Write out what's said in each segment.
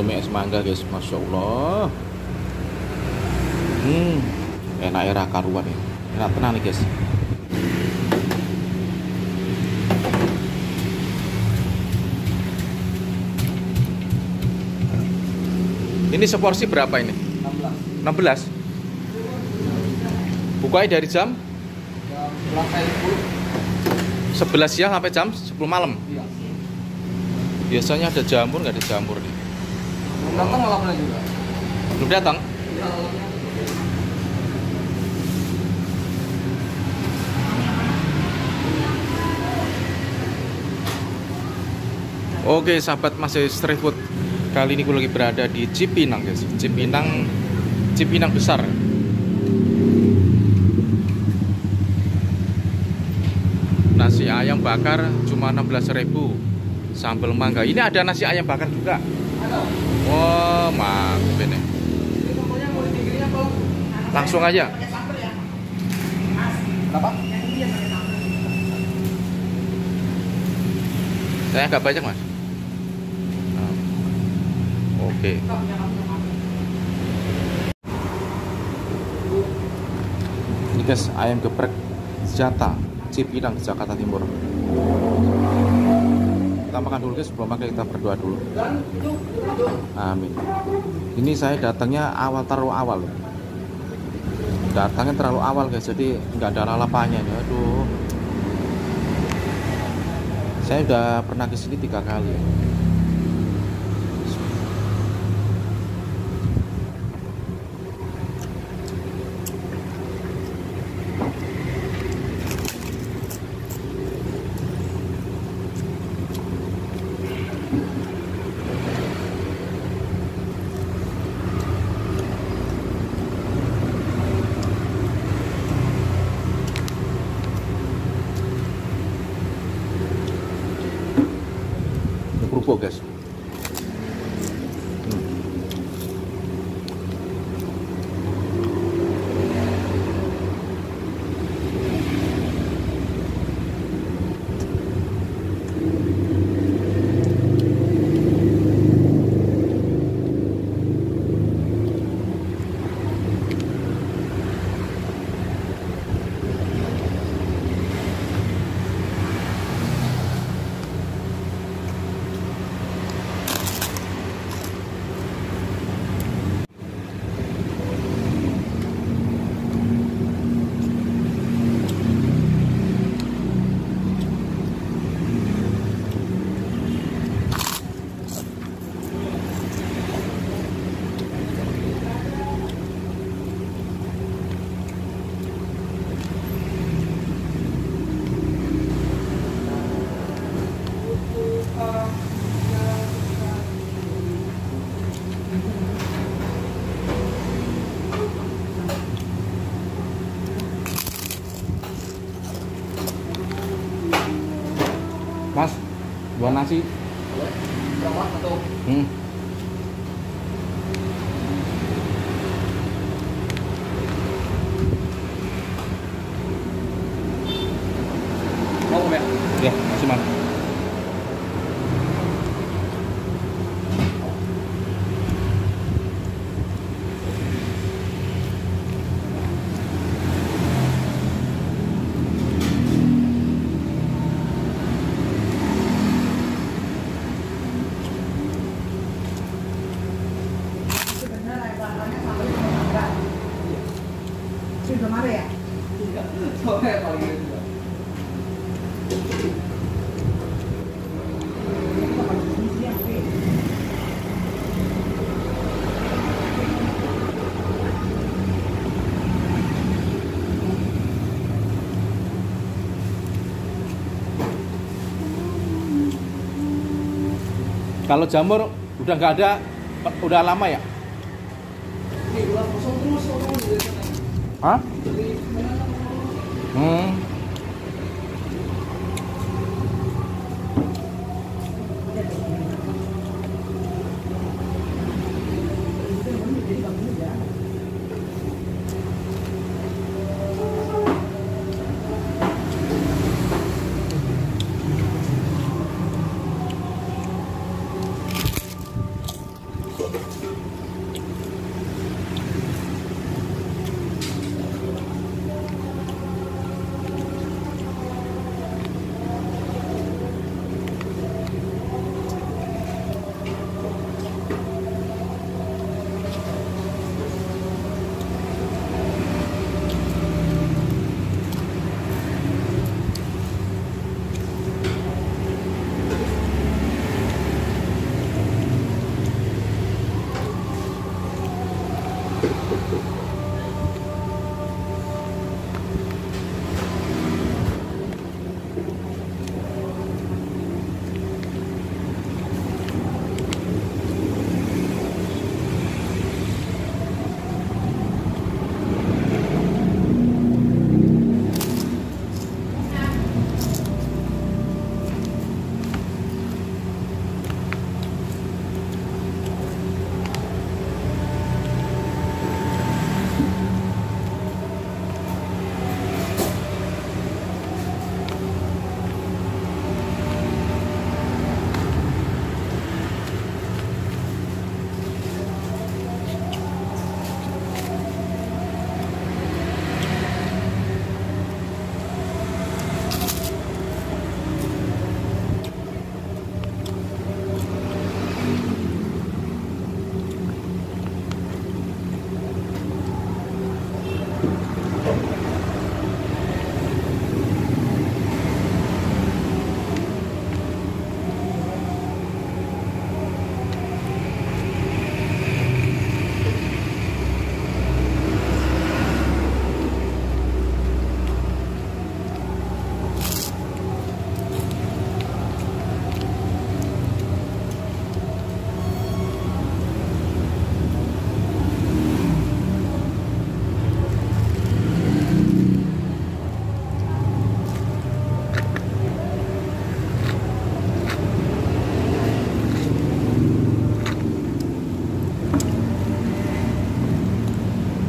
Indomie es mangga guys, masya Allah. Enak era karuan ya, enak tenang nih guys. Ini seporsi berapa ini? 16. Bukanya dari jam 11 siang sampai jam 10 malam. Iya. Biasanya ada jamur, nggak ada jamur nih. Belum datang malamnya juga. Belum datang? Iya, malamnya. Oke sahabat, masih street food. Kali ini gue lagi berada di Cipinang guys. Cipinang besar. Nasi ayam bakar cuma 16.000. Sambal mangga. Ini ada nasi ayam bakar juga. Ada. Wah, mantap ini. Ini tokonya mau ditinggirin apa? Langsung aja. Kenapa? Saya agak banyak mas. Oke. Ini guys, ayam geprek Jata Cipinang, Jakarta Timur. Kita makan dulu guys, sebelum makan kita berdoa dulu. Amin. Ini saya datangnya terlalu awal. Datangnya terlalu awal guys, jadi nggak ada lalapannya nih. Aduh. Saya udah pernah kesini 3 kali. Kerupuk guys. Mas, buat nasi. Berapa atau? Mau ya? Ya, masih mas. Sudah marah ya? Iya. Soalnya kalau gitu juga. Kalau jamur udah nggak ada, udah lama ya? Ini bulan kosong terus orang di sana. Hah? Jadi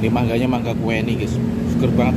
Ini mangganya mangga kue nih guys, seger banget.